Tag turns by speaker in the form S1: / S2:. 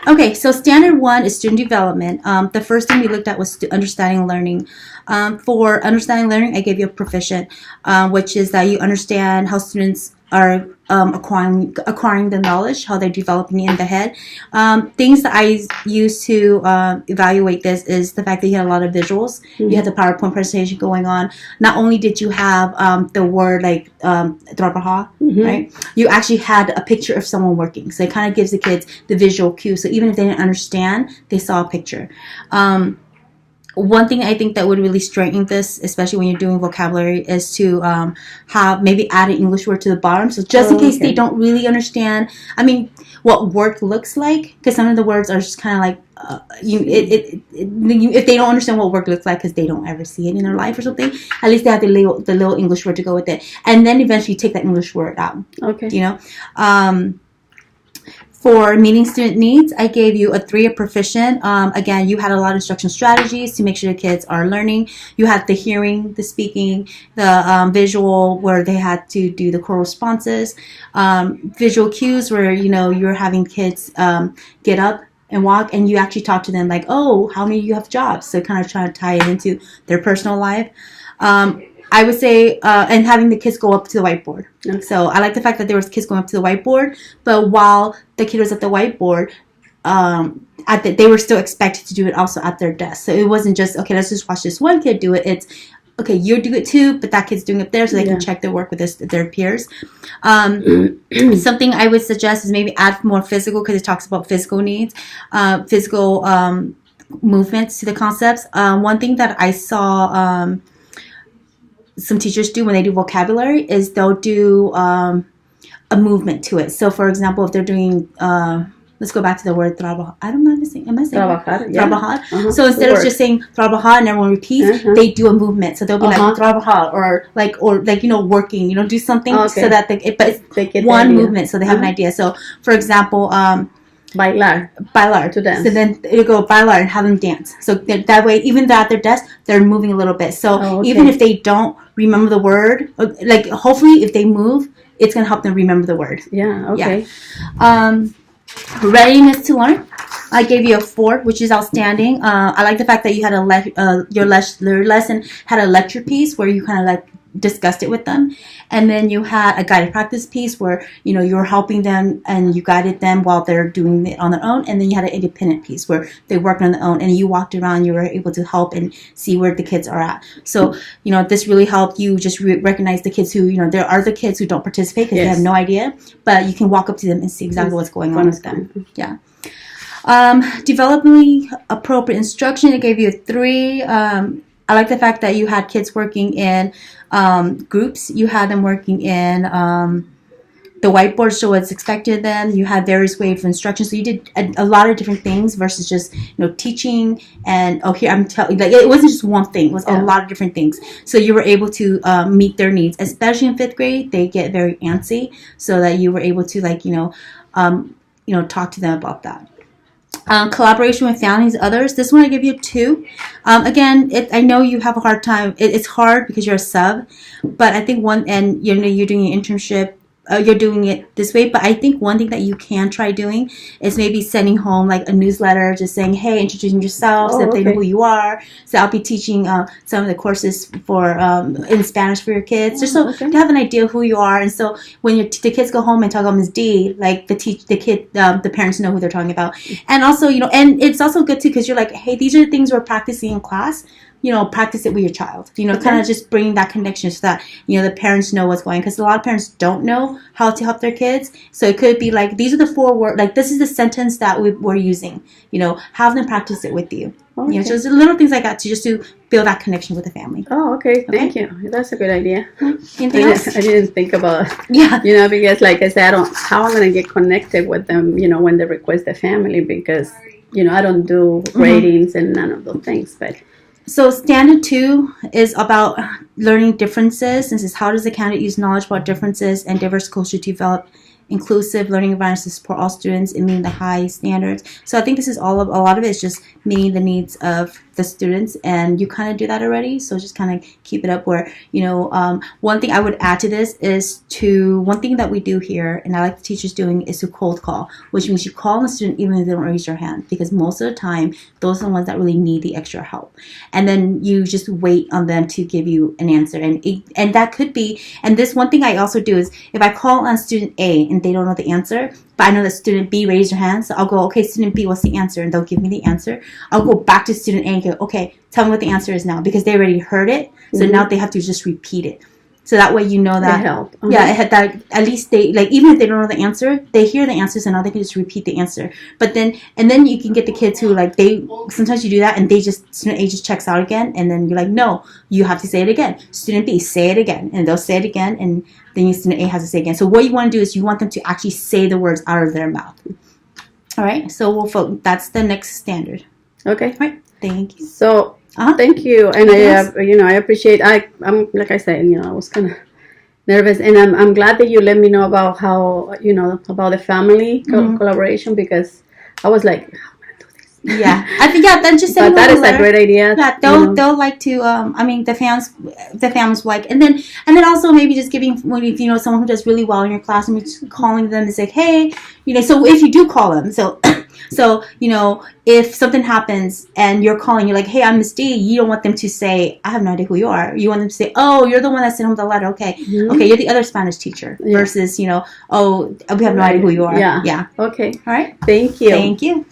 S1: Okay, so standard one is student development. The first thing we looked at was understanding and learning. For understanding and learning, I gave you a proficient, which is that you understand how students are acquiring the knowledge, how they're developing it in the head. Things that I use to evaluate this is the fact that you had a lot of visuals. Mm-hmm. You had the PowerPoint presentation going on. Not only did you have the word like trabajar, mm-hmm. right? You actually had a picture of someone working. So it kind of gives the kids the visual cue. So even if they didn't understand, they saw a picture. One thing I think that would really strengthen this, especially when you're doing vocabulary, is to have maybe add an English word to the bottom. So just in case they don't really understand, I mean, what work looks like, because some of the words are just kind of like, if they don't understand what work looks like because they don't ever see it in their life or something, at least they have the little English word to go with it. And then eventually take that English word out. Okay. You know? For meeting student needs, I gave you a 3 of proficient. Again, you had a lot of instruction strategies to make sure the kids are learning. You had the hearing, the speaking, the visual, where they had to do the core responses. Visual cues where, you know, you're having kids get up and walk, and you actually talk to them like, oh, how many of you have jobs? So kind of trying to tie it into their personal life. I would say, and having the kids go up to the whiteboard. Okay. So I like the fact that there was kids going up to the whiteboard, but while the kid was at the whiteboard, they were still expected to do it also at their desk. So it wasn't just, okay, let's just watch this one kid do it. It's, okay, you do it too, but that kid's doing it there so they can check their work with their peers. Something I would suggest is maybe add more physical, because it talks about physical needs, physical movements to the concepts. One thing that I saw some teachers do when they do vocabulary is they'll do a movement to it. So, for example, if they're doing, let's go back to the word trabajar. I don't know if am I saying trabajar? Yeah. Trabajar. Uh-huh. So instead of just saying trabajar and everyone repeats, they do a movement. So they'll be like trabajar or like you know, working. You know, do something so that but it's one movement, so they have an idea. So, for example, bailar to dance. So then you go bailar and have them dance. So that way, even though at their desk, they're moving a little bit. So even if they don't remember the word, like hopefully if they move, it's gonna help them remember the word. Yeah. Okay. Yeah. Readiness to learn. I gave you a 4, which is outstanding. I like the fact that you had your lesson had a lecture piece where you kind of like discussed it with them, and then you had a guided practice piece where, you know, you were helping them and you guided them while they're doing it on their own, and then you had an independent piece where they worked on their own and you walked around, you were able to help and see where the kids are at. So, you know, this really helped you just recognize the kids who, you know, there are the kids who don't participate because they have no idea, but you can walk up to them and see exactly what's going on with them. Yeah. Developmentally appropriate instruction, I gave you a 3. I like the fact that you had kids working in groups. You had them working in the whiteboard, so what's expected of them. You had various ways of instruction. So you did a lot of different things versus just, you know, teaching and, here I'm telling, like, it wasn't just one thing. It was a lot of different things. So you were able to meet their needs, especially in 5th grade. They get very antsy, so that you were able to, like, talk to them about that. Collaboration with families and others. This one I give you 2. Again, I know you have a hard time. It's hard because you're a sub, but I think you're doing an internship. You're doing it this way, but I think one thing that you can try doing is maybe sending home like a newsletter, just saying, hey, introducing yourself, so that they know who you are. So I'll be teaching some of the courses for in Spanish for your kids, just so to have an idea of who you are. And so when the kids go home and talk about Ms. D, like the parents know who they're talking about. And also, you know, and it's also good too, because you're like, hey, these are the things we're practicing in class. You know, practice it with your child. You know, kind of just bringing that connection so that, you know, the parents know what's going on. Because a lot of parents don't know how to help their kids. So it could be like, these are the 4 words, like this is the sentence that we're using. You know, have them practice it with you. Okay. You know, just little things like that to build that connection with the family.
S2: Oh, okay. Thank you. That's a good idea.
S1: Anything else?
S2: I didn't think about it. Yeah. You know, because like I said, how I'm going to get connected with them, you know, when they request the family, because, you know, I don't do ratings and none of those things, but...
S1: So standard 2 is about learning differences. This is how does the candidate use knowledge about differences and diverse culture to develop inclusive learning environments to support all students and meeting the high standards. So I think this is a lot of it is just meeting the needs of the students, and you kind of do that already. So just kind of keep it up where, one thing I would add to this is one thing that we do here, and I like the teachers doing, is to cold call, which means you call on a student even if they don't raise their hand, because most of the time, those are the ones that really need the extra help. And then you just wait on them to give you an answer. And that could be, and this one thing I also do is, if I call on student A and they don't know the answer, but I know that student B raised their hand, so I'll go, okay, student B, what's the answer? And they'll give me the answer. I'll go back to student A and go, okay, tell me what the answer is now, because they already heard it, so now they have to just repeat it. So that way you know that, yeah, it had that, at least they, like, even if they don't know the answer, they hear the answer, so now they can just repeat the answer. But then, and then you can get the kids who, like, sometimes you do that and student A just checks out again, and then you're like, no, you have to say it again. Student B, say it again. And they'll say it again, and then student A has to say it again. So what you want to do is you want them to actually say the words out of their mouth. All right, so that's the next standard.
S2: Okay.
S1: All right, thank you.
S2: So, thank you, and I appreciate. I'm like I said, I was kind of nervous, and I'm glad that you let me know about how about the family collaboration, because I was like, how am I gonna do this?
S1: Yeah, I think then just
S2: but that is a great idea.
S1: Yeah, they'll like to. The families like, and then also maybe just giving, someone who does really well in your class, and just calling them and say, hey, so if you do call them, so, if something happens and you're calling, you're like, hey, I'm Miss D, you don't want them to say, I have no idea who you are. You want them to say, oh, you're the one that sent home the letter. Okay. Mm-hmm. Okay, you're the other Spanish teacher. Yeah. Versus, oh, we have no idea who you are.
S2: Yeah. Okay.
S1: All right.
S2: Thank you.
S1: Thank you.